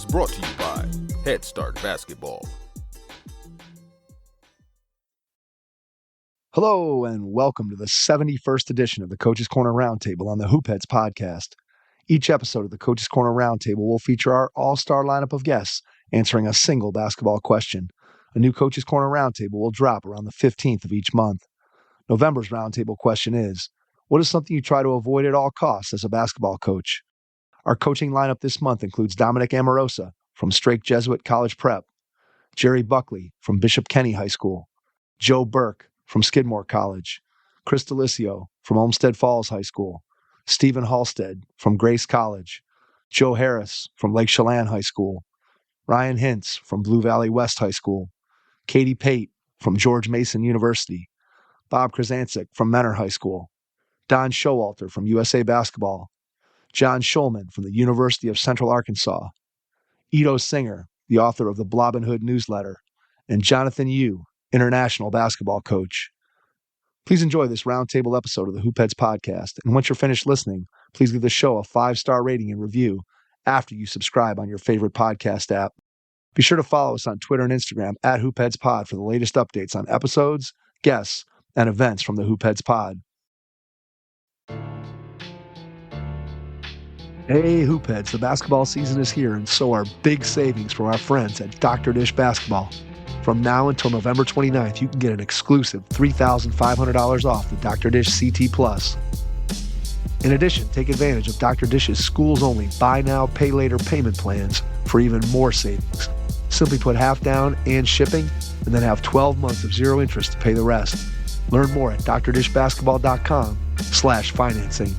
is brought to you by Head Start Basketball. Hello and welcome to the 71st edition of the Coach's Corner Roundtable on the Hoopheads podcast. Each episode of the Coach's Corner Roundtable will feature our all-star lineup of guests answering a single basketball question. A new Coach's Corner Roundtable will drop around the 15th of each month. November's Roundtable question is, what is something you try to avoid at all costs as a basketball coach? Our coaching lineup this month includes Dominic Amorosa from Strake Jesuit College Prep, Jerry Buckley from Bishop Kenny High School, Joe Burke from Skidmore College, Chris DeLisio from Olmsted Falls High School, Stephen Halstead from Grace College, Joe Harris from Lake Chelan High School, Ryan Hintz from Blue Valley West High School, Katie Pate from George Mason University, Bob Krizancic from Menor High School, Don Showalter from USA Basketball, John Schulman from the University of Central Arkansas, Ito Singer, the author of the Blobbin Hood newsletter, and Jonathan Yu, international basketball coach. Please enjoy this roundtable episode of the Hoopheads podcast, and once you're finished listening, please give the show a 5-star rating and review after you subscribe on your favorite podcast app. Be sure to follow us on Twitter and Instagram at HoopheadsPod for the latest updates on episodes, guests, and events from the Hoopheads Pod. Hey Hoopheads, the basketball season is here, and so are big savings from our friends at Dr. Dish Basketball. From now until November 29th, you can get an exclusive $3,500 off the Dr. Dish CT Plus. In addition, take advantage of Dr. Dish's schools-only buy now, pay later payment plans for even more savings. Simply put half down and shipping, and then have 12 months of zero interest to pay the rest. Learn more at drdishbasketball.com/financing.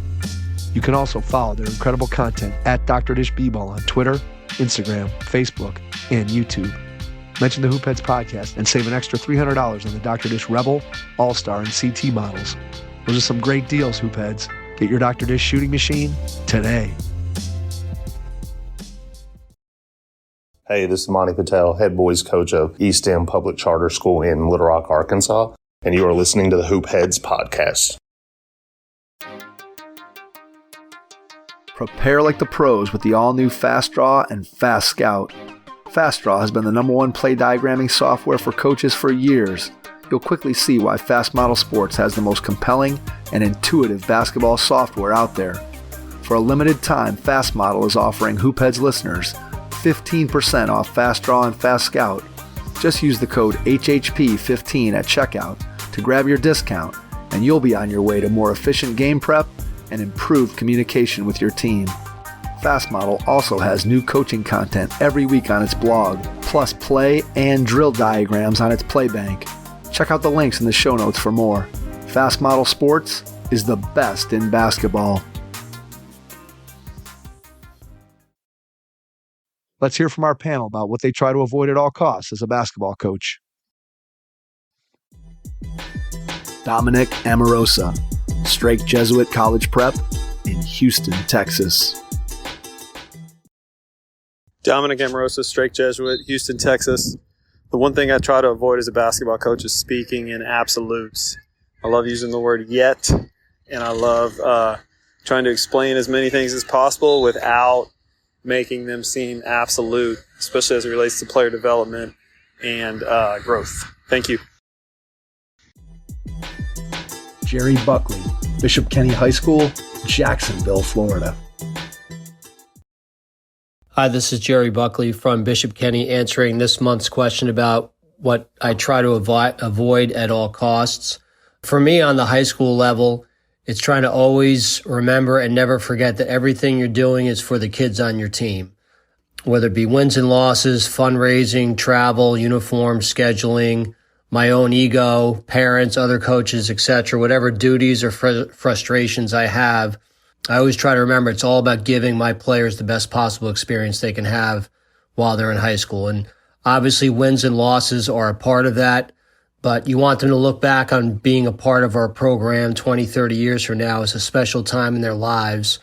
You can also follow their incredible content at Dr. Dish B-Ball on Twitter, Instagram, Facebook, and YouTube. Mention the Hoopheads podcast and save an extra $300 on the Dr. Dish Rebel, All-Star, and CT models. Those are some great deals, Hoopheads. Get your Dr. Dish shooting machine today. Hey, this is Monty Patel, head boys coach of East End Public Charter School in Little Rock, Arkansas, and you are listening to the Hoopheads podcast. Prepare like the pros with the all-new Fast Draw and Fast Scout. Fast Draw has been the #1 play diagramming software for coaches for years. You'll quickly see why Fast Model Sports has the most compelling and intuitive basketball software out there. For a limited time, Fast Model is offering Hoopheads listeners 15% off Fast Draw and Fast Scout. Just use the code HHP15 at checkout to grab your discount, and you'll be on your way to more efficient game prep and improved communication with your team. Fast Model also has new coaching content every week on its blog, plus play and drill diagrams on its Playbank. Check out the links in the show notes for more. Fast Model Sports is the best in basketball. Let's hear from our panel about what they try to avoid at all costs as a basketball coach. Dominic Amorosa, Strake Jesuit College Prep in Houston, Texas. Dominic Amorosa, Strake Jesuit, Houston, Texas. The one thing I try to avoid as a basketball coach is speaking in absolutes. I love using the word yet, and I love trying to explain as many things as possible without making them seem absolute, especially as it relates to player development and growth. Thank you. Jerry Buckley, Bishop Kenny High School, Jacksonville, Florida. Hi, this is Jerry Buckley from Bishop Kenny answering this month's question about what I try to avoid at all costs. For me, on the high school level, it's trying to always remember and never forget that everything you're doing is for the kids on your team, whether it be wins and losses, fundraising, travel, uniform, scheduling, my own ego, parents, other coaches, etc., whatever duties or frustrations I have. I always try to remember it's all about giving my players the best possible experience they can have while they're in high school. And obviously wins and losses are a part of that, but you want them to look back on being a part of our program 20, 30 years from now as a special time in their lives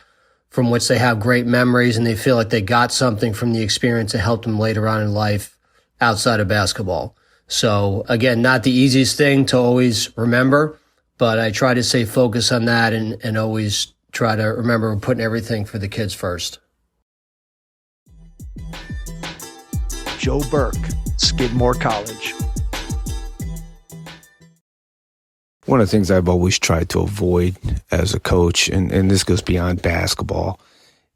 from which they have great memories and they feel like they got something from the experience that helped them later on in life outside of basketball. So again, not the easiest thing to always remember, but I try to stay focused on that and always try to remember putting everything for the kids first. Joe Burke, Skidmore College. One of the things I've always tried to avoid as a coach, and this goes beyond basketball,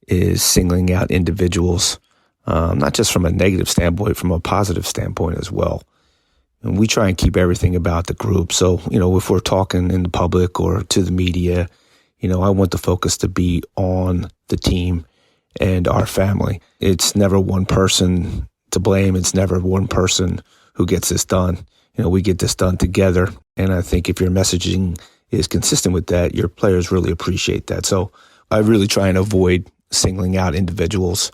is singling out individuals, not just from a negative standpoint, from a positive standpoint as well. And we try and keep everything about the group. So, if we're talking in the public or to the media, I want the focus to be on the team and our family. It's never one person to blame. It's never one person who gets this done. We get this done together. And I think if your messaging is consistent with that, your players really appreciate that. So I really try and avoid singling out individuals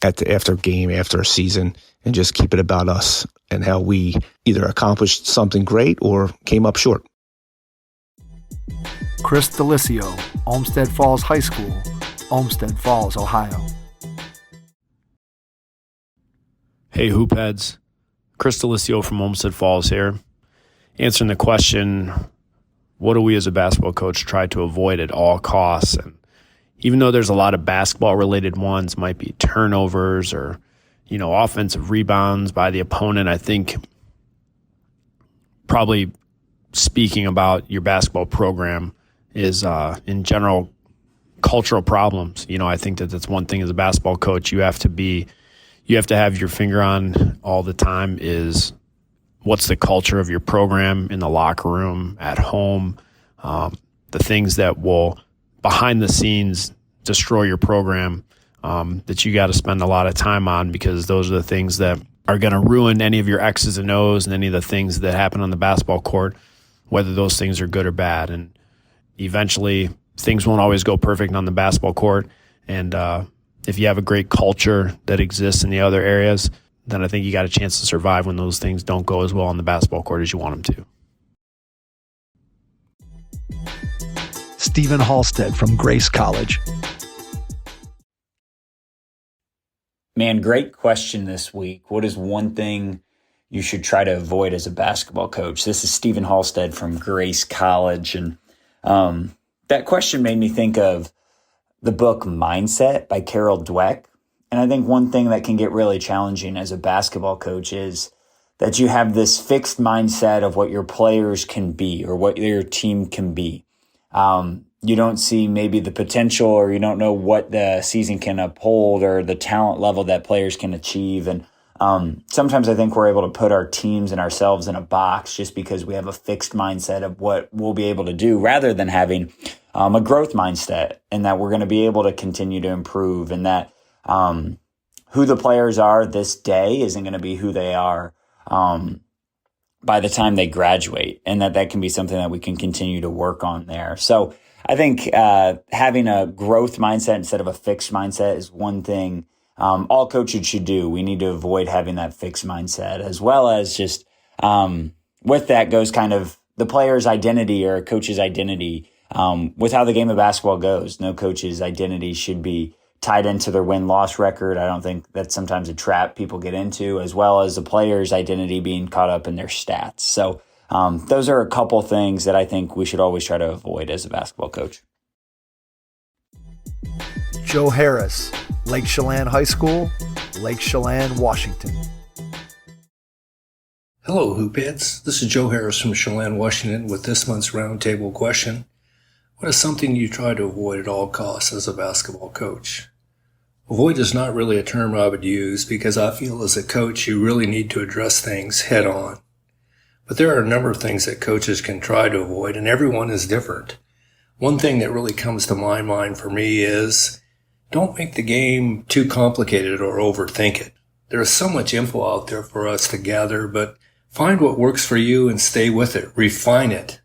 after a game, after a season, and just keep it about us and how we either accomplished something great or came up short. Chris DeLisio, Olmsted Falls High School, Olmsted Falls, Ohio. Hey, Hoopheads. Chris DeLisio from Olmsted Falls here. Answering the question, what do we as a basketball coach try to avoid at all costs? And even though there's a lot of basketball-related ones, might be turnovers or, offensive rebounds by the opponent, I think probably speaking about your basketball program is, in general, cultural problems. I think that's one thing as a basketball coach you have to have your finger on all the time is what's the culture of your program in the locker room, at home, the things that will, behind the scenes, destroy your program that you got to spend a lot of time on, because those are the things that are going to ruin any of your X's and O's and any of the things that happen on the basketball court, whether those things are good or bad. And eventually things won't always go perfect on the basketball court. And if you have a great culture that exists in the other areas, then I think you got a chance to survive when those things don't go as well on the basketball court as you want them to. Stephen Halstead from Grace College. Man, great question this week. What is one thing you should try to avoid as a basketball coach? This is Stephen Halstead from Grace College. And that question made me think of the book Mindset by Carol Dweck. And I think one thing that can get really challenging as a basketball coach is that you have this fixed mindset of what your players can be or what your team can be. You don't see maybe the potential, or you don't know what the season can uphold or the talent level that players can achieve. And sometimes I think we're able to put our teams and ourselves in a box just because we have a fixed mindset of what we'll be able to do, rather than having a growth mindset, and that we're going to be able to continue to improve, and that who the players are this day isn't going to be who they are by the time they graduate, and that can be something that we can continue to work on there. So I think having a growth mindset instead of a fixed mindset is one thing all coaches should do. We need to avoid having that fixed mindset, as well as just with that goes kind of the player's identity or a coach's identity with how the game of basketball goes. No coach's identity should be tied into their win-loss record. I don't think that's sometimes a trap people get into, as well as the player's identity being caught up in their stats. So those are a couple things that I think we should always try to avoid as a basketball coach. Joe Harris, Lake Chelan High School, Lake Chelan, Washington. Hello, Hoopheads. This is Joe Harris from Chelan, Washington, with this month's roundtable question. What is something you try to avoid at all costs as a basketball coach? Avoid is not really a term I would use, because I feel as a coach you really need to address things head on. But there are a number of things that coaches can try to avoid, and everyone is different. One thing that really comes to my mind for me is don't make the game too complicated or overthink it. There is so much info out there for us to gather, but find what works for you and stay with it. Refine it.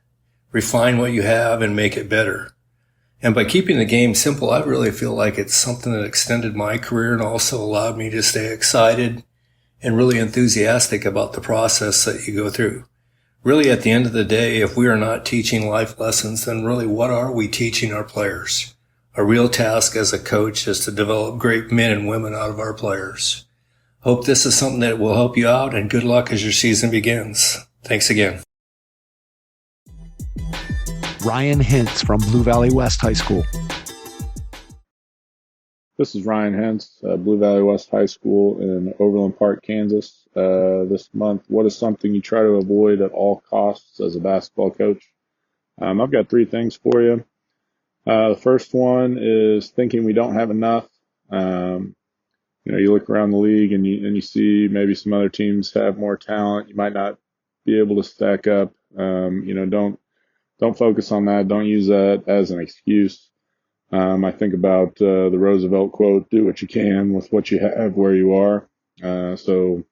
Refine what you have and make it better. And by keeping the game simple, I really feel like it's something that extended my career and also allowed me to stay excited and really enthusiastic about the process that you go through. Really, at the end of the day, if we are not teaching life lessons, then really what are we teaching our players? Our real task as a coach is to develop great men and women out of our players. Hope this is something that will help you out, and good luck as your season begins. Thanks again. Ryan Hintz from Blue Valley West High School. This is Ryan Hintz, Blue Valley West High School in Overland Park, Kansas. This month, what is something you try to avoid at all costs as a basketball coach? I've got 3 things for you. The first one is thinking we don't have enough. You look around the league and you see maybe some other teams have more talent. You might not be able to stack up. Don't focus on that. Don't use that as an excuse. I think about the Roosevelt quote: "Do what you can with what you have where you are." So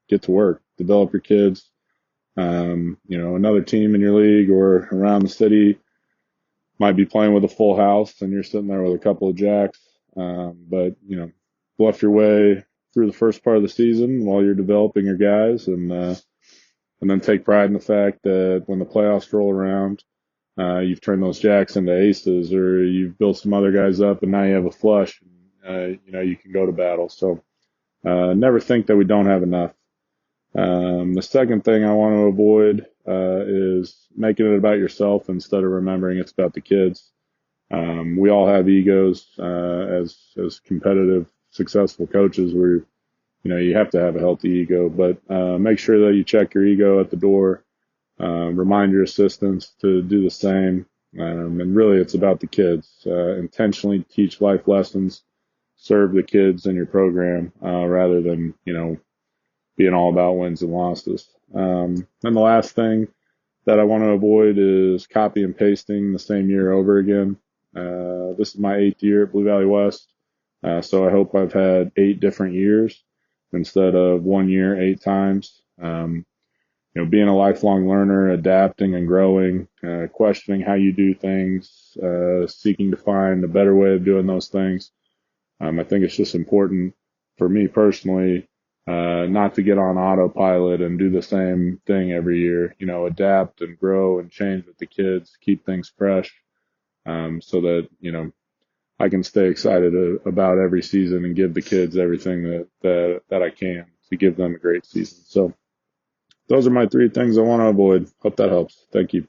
get to work, develop your kids. Another team in your league or around the city might be playing with a full house, and you're sitting there with a couple of jacks. But bluff your way through the first part of the season while you're developing your guys, and then take pride in the fact that when the playoffs roll around, you've turned those jacks into aces, or you've built some other guys up, and now you have a flush. You can go to battle. So never think that we don't have enough. The second thing I want to avoid is making it about yourself instead of remembering it's about the kids. We all have egos as competitive, successful coaches. You have to have a healthy ego, but make sure that you check your ego at the door. Remind your assistants to do the same. And really, it's about the kids. Intentionally teach life lessons, serve the kids in your program, rather than, being all about wins and losses. And the last thing that I want to avoid is copy and pasting the same year over again. This is my 8th year at Blue Valley West. So I hope I've had 8 different years instead of 1 year, 8 times. Being a lifelong learner, adapting and growing, questioning how you do things, seeking to find a better way of doing those things. I think it's just important for me personally, not to get on autopilot and do the same thing every year. Adapt and grow and change with the kids, keep things fresh, so that, I can stay excited about every season and give the kids everything that I can to give them a great season. So those are my 3 things I want to avoid. Hope that helps. Thank you.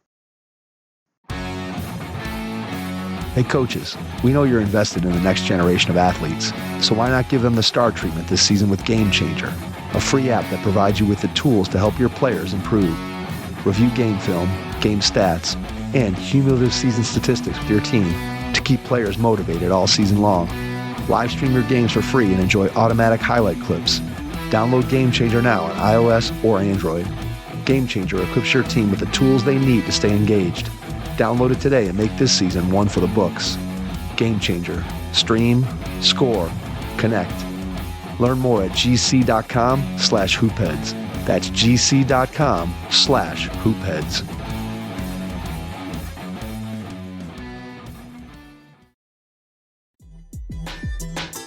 Hey coaches, we know you're invested in the next generation of athletes, so why not give them the star treatment this season with Game Changer, a free app that provides you with the tools to help your players improve. Review game film, game stats, and cumulative season statistics with your team to keep players motivated all season long. Live stream your games for free and enjoy automatic highlight clips. Download Game Changer now on iOS or Android. Game Changer equips your team with the tools they need to stay engaged. Download it today and make this season one for the books. Game Changer. Stream, score, connect. Learn more at gc.com/hoopheads. That's gc.com/hoopheads.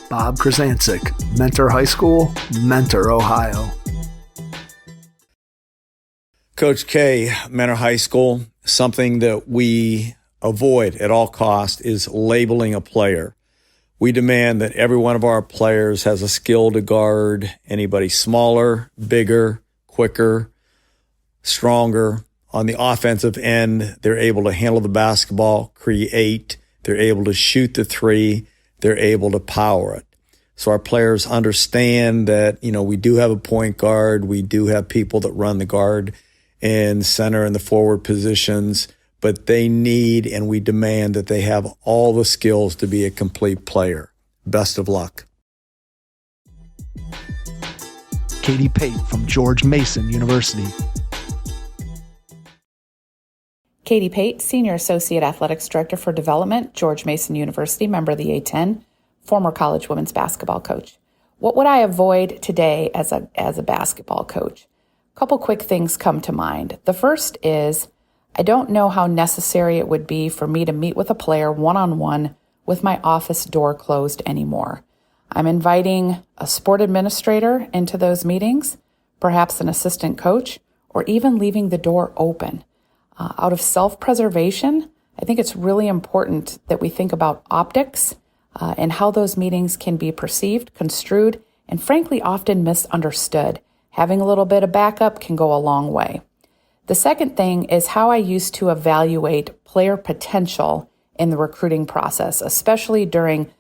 Bob Krizancic, Mentor High School, Mentor, Ohio. Coach K, Mentor High School, something that we avoid at all costs is labeling a player. We demand that every one of our players has a skill to guard anybody smaller, bigger, quicker, stronger. On the offensive end, they're able to handle the basketball, create, they're able to shoot the 3, they're able to power it. So our players understand that, we do have a point guard. We do have people that run the guard and center and the forward positions, but they need and we demand that they have all the skills to be a complete player. Best of luck. Katie Pate from George Mason University. Katie Pate, Senior Associate Athletics Director for Development, George Mason University, member of the A10, former college women's basketball coach. What would I avoid today as a basketball coach? A couple quick things come to mind. The first is I don't know how necessary it would be for me to meet with a player one-on-one with my office door closed anymore. I'm inviting a sport administrator into those meetings, perhaps an assistant coach, or even leaving the door open. Out of self-preservation, I think it's really important that we think about optics and how those meetings can be perceived, construed, and frankly often misunderstood. Having a little bit of backup can go a long way. The second thing is how I used to evaluate player potential in the recruiting process, especially during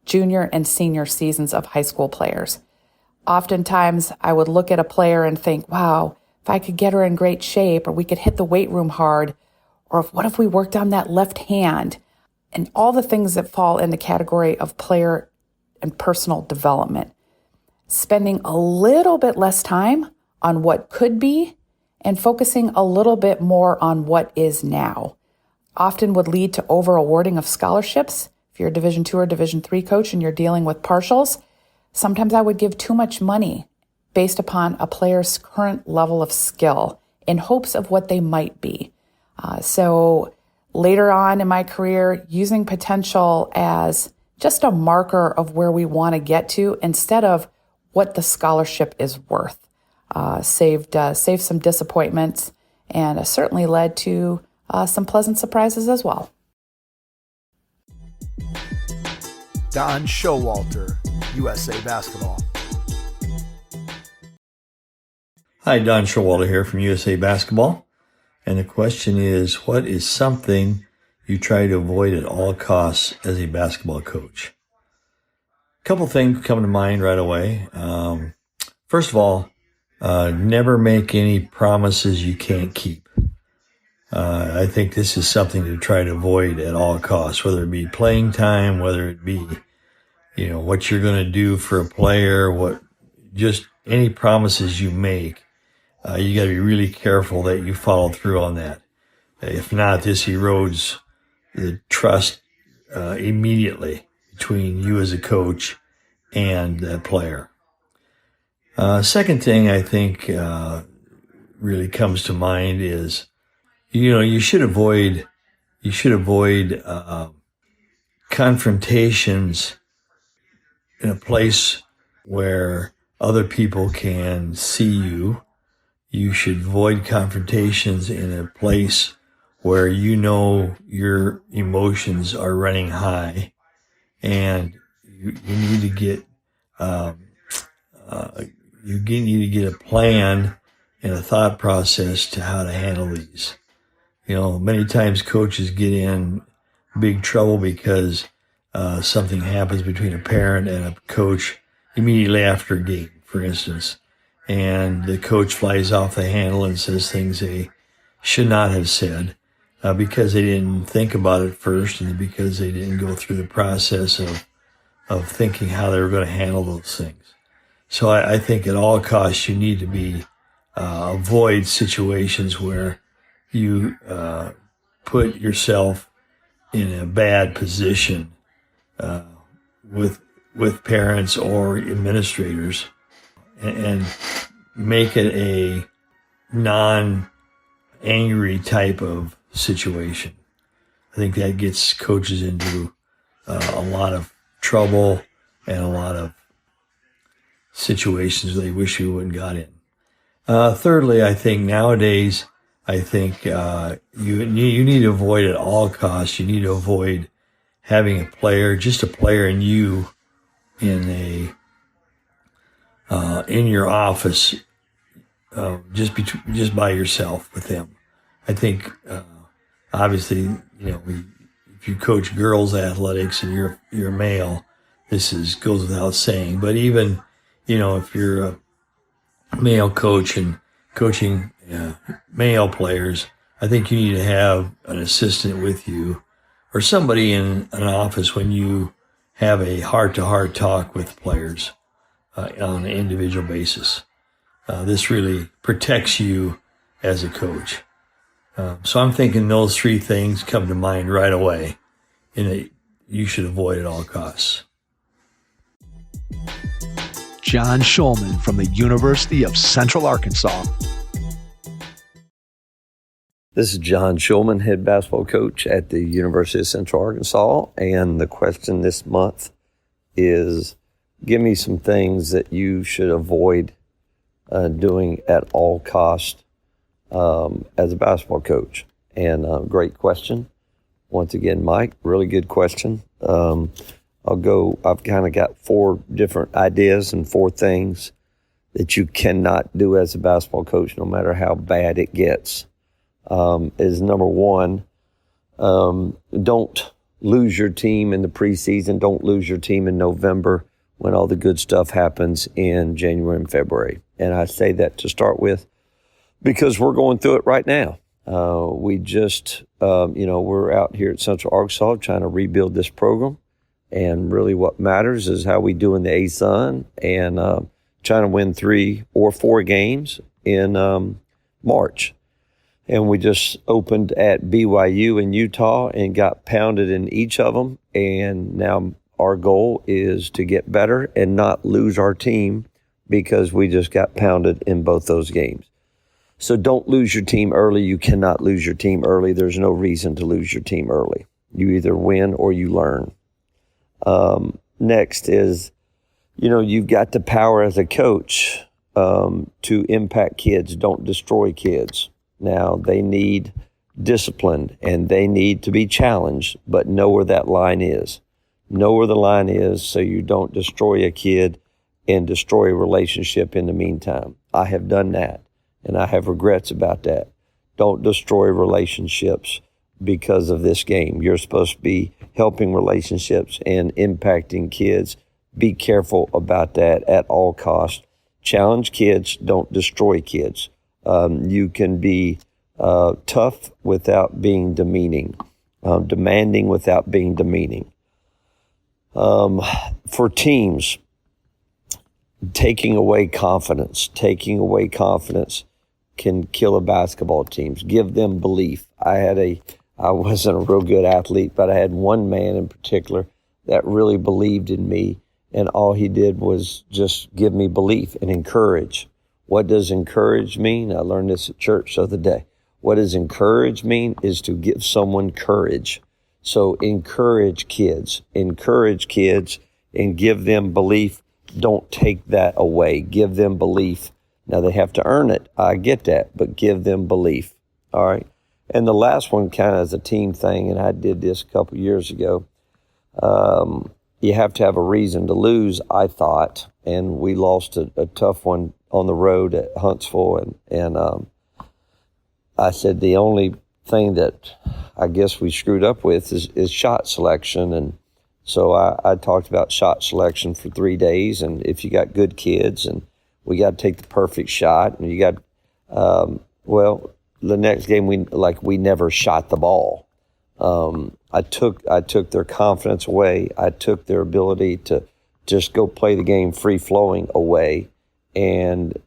junior and senior seasons of high school players. Oftentimes, I would look at a player and think, wow, if I could get her in great shape, or we could hit the weight room hard, or what if we worked on that left hand, and all the things that fall in the category of player and personal development. Spending a little bit less time on what could be and focusing a little bit more on what is now often would lead to over-awarding of scholarships. If you're a Division II or Division III coach and you're dealing with partials, sometimes I would give too much money based upon a player's current level of skill in hopes of what they might be. So later on in my career, using potential as just a marker of where we want to get to instead of what the scholarship is worth, saved some disappointments and certainly led to some pleasant surprises as well. Don Showalter, USA Basketball. Hi, Don Showalter here from USA Basketball. And the question is, what is something you try to avoid at all costs as a basketball coach? A couple things come to mind right away. First of all, never make any promises you can't keep. I think this is something to try to avoid at all costs, whether it be playing time, whether it be, what you're going to do for a player, just any promises you make. You got to be really careful that you follow through on that. If not, this erodes the trust immediately between you as a coach and that player. Second thing I think really comes to mind is, you should avoid confrontations in a place where other people can see you. You should avoid confrontations in a place where your emotions are running high, and you need to get a plan and a thought process to how to handle these. Many times coaches get in big trouble because something happens between a parent and a coach immediately after a game, for instance, and the coach flies off the handle and says things they should not have said because they didn't think about it first and because they didn't go through the process of thinking how they were going to handle those things. So I think at all costs you need to avoid situations where you put yourself in a bad position with parents or administrators, and make it a non-angry type of situation. I think that gets coaches into a lot of trouble and a lot of situations they wish you wouldn't got in. Thirdly, I think nowadays, you need to avoid at all costs. You need to avoid having a player and you in your office, just by yourself with them. I think, obviously, if you coach girls athletics and you're a male, goes without saying. But even, if you're a male coach and coaching male players, I think you need to have an assistant with you or somebody in an office when you have a heart-to-heart talk with players on an individual basis. This really protects you as a coach. So I'm thinking those three things come to mind right away and you should avoid at all costs. John Shulman from the University of Central Arkansas. This is John Shulman, head basketball coach at the University of Central Arkansas, and the question this month is, give me some things that you should avoid doing at all cost as a basketball coach. And great question. Once again, Mike, really good question. I've kind of got 4 different ideas and 4 things that you cannot do as a basketball coach, no matter how bad it gets. Is number 1, don't lose your team in the preseason. Don't lose your team in November when all the good stuff happens in January and February. And I say that to start with because we're going through it right now. We just, we're out here at Central Arkansas trying to rebuild this program. And really what matters is how we do in the ASUN and trying to win 3 or 4 games in March. And we just opened at BYU in Utah and got pounded in each of them. And now our goal is to get better and not lose our team because we just got pounded in both those games. So don't lose your team early. You cannot lose your team early. There's no reason to lose your team early. You either win or you learn. Next is, you've got the power as a coach to impact kids. Don't destroy kids. Now, they need discipline and they need to be challenged, but know where that line is. Know where the line is so you don't destroy a kid and destroy a relationship in the meantime. I have done that, and I have regrets about that. Don't destroy relationships because of this game. You're supposed to be helping relationships and impacting kids. Be careful about that at all costs. Challenge kids, don't destroy kids. You can be tough without being demeaning, demanding without being demeaning. For teams, taking away confidence can kill a basketball team. Give them belief. I wasn't a real good athlete, but I had one man in particular that really believed in me, and all he did was just give me belief and encourage. What does encourage mean? I learned this at church the other day. What does encourage mean is to give someone courage. So encourage kids and give them belief. Don't take that away. Give them belief. Now, they have to earn it. I get that, but give them belief. All right. And the last one kind of is a team thing, and I did this a couple years ago. You have to have a reason to lose, I thought, and we lost a tough one on the road at Huntsville, and I said the only thing that I guess we screwed up with is shot selection, and so I talked about shot selection for 3 days, and if you got good kids, and we got to take the perfect shot, and you got, the next game we never shot the ball. I took their confidence away. I took their ability to just go play the game free flowing away, and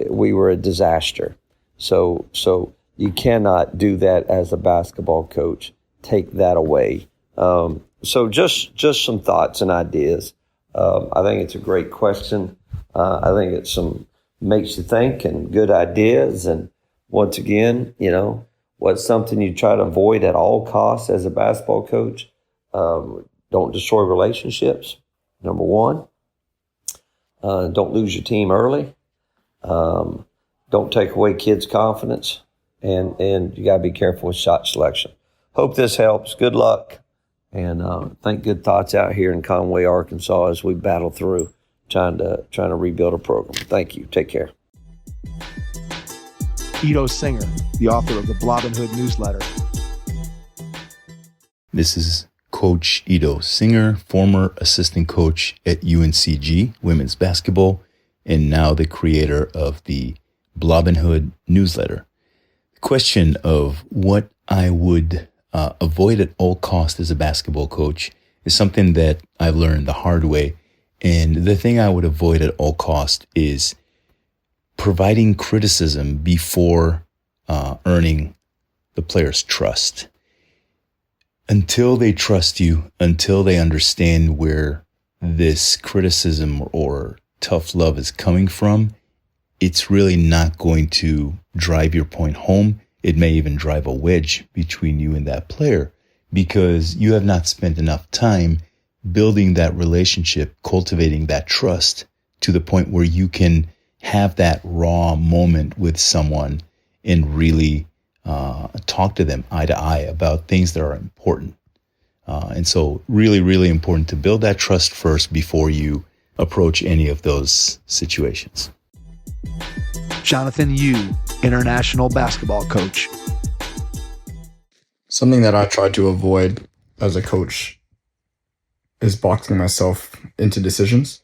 we were a disaster. So you cannot do that as a basketball coach. Take that away. So just some thoughts and ideas. I think it's a great question. I think it's makes you think and good ideas. And once again, what's something you try to avoid at all costs as a basketball coach? Don't destroy relationships, number one. Don't lose your team early. Don't take away kids' confidence. And you got to be careful with shot selection. Hope this helps. Good luck. And think good thoughts out here in Conway, Arkansas as we battle through trying to rebuild a program. Thank you. Take care. Ito Singer, the author of the Blobbin Hood newsletter. This is Coach Ito Singer, former assistant coach at UNCG women's basketball, and now the creator of the Blobbin Hood newsletter. The question of what I would avoid at all costs as a basketball coach is something that I've learned the hard way. And the thing I would avoid at all costs is providing criticism before earning the player's trust. Until they trust you, until they understand where this criticism or tough love is coming from, it's really not going to drive your point home. It may even drive a wedge between you and that player because you have not spent enough time building that relationship, cultivating that trust to the point where you can have that raw moment with someone and really talk to them eye to eye about things that are important. And so really, really important to build that trust first before you approach any of those situations. Jonathan Yu, international basketball coach. Something that I try to avoid as a coach is boxing myself into decisions.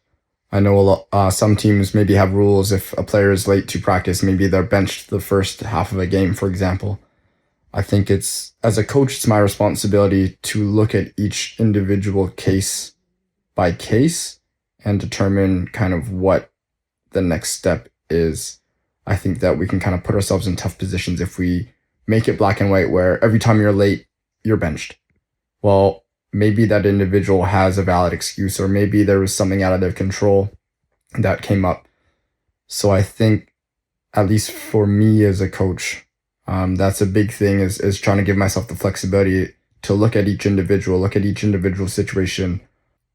I know some teams maybe have rules. If a player is late to practice, maybe they're benched the first half of a game, for example. I think as a coach, it's my responsibility to look at each individual case by case and determine kind of what the next step is. I think that we can kind of put ourselves in tough positions if we make it black and white where every time you're late, you're benched. Well, maybe that individual has a valid excuse, or maybe there was something out of their control that came up. So I think, at least for me as a coach, that's a big thing is trying to give myself the flexibility to look at each individual situation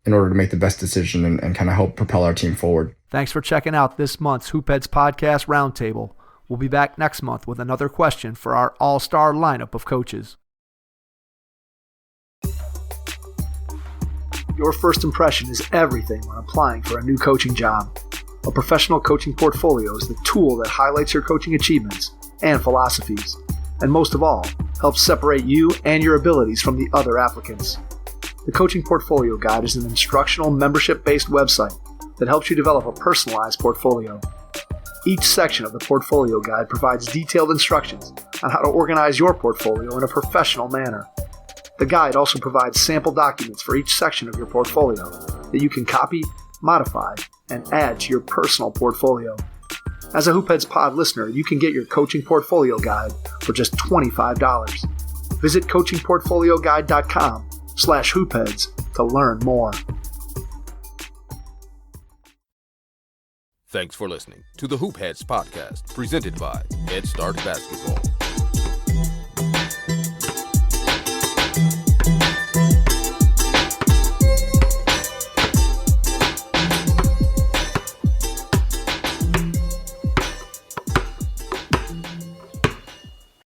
in order to make the best decision and kind of help propel our team forward. Thanks for checking out this month's Hoopheads Podcast Roundtable. We'll be back next month with another question for our all-star lineup of coaches. Your first impression is everything when applying for a new coaching job. A professional coaching portfolio is the tool that highlights your coaching achievements and philosophies, and most of all, helps separate you and your abilities from the other applicants. The Coaching Portfolio Guide is an instructional membership-based website that helps you develop a personalized portfolio. Each section of the Portfolio Guide provides detailed instructions on how to organize your portfolio in a professional manner. The guide also provides sample documents for each section of your portfolio that you can copy, modify, and add to your personal portfolio. As a Hoopheads Pod listener, you can get your Coaching Portfolio Guide for just $25. Visit coachingportfolioguide.com/hoopheads to learn more. Thanks for listening to the Hoopheads Podcast, presented by Head Start Basketball.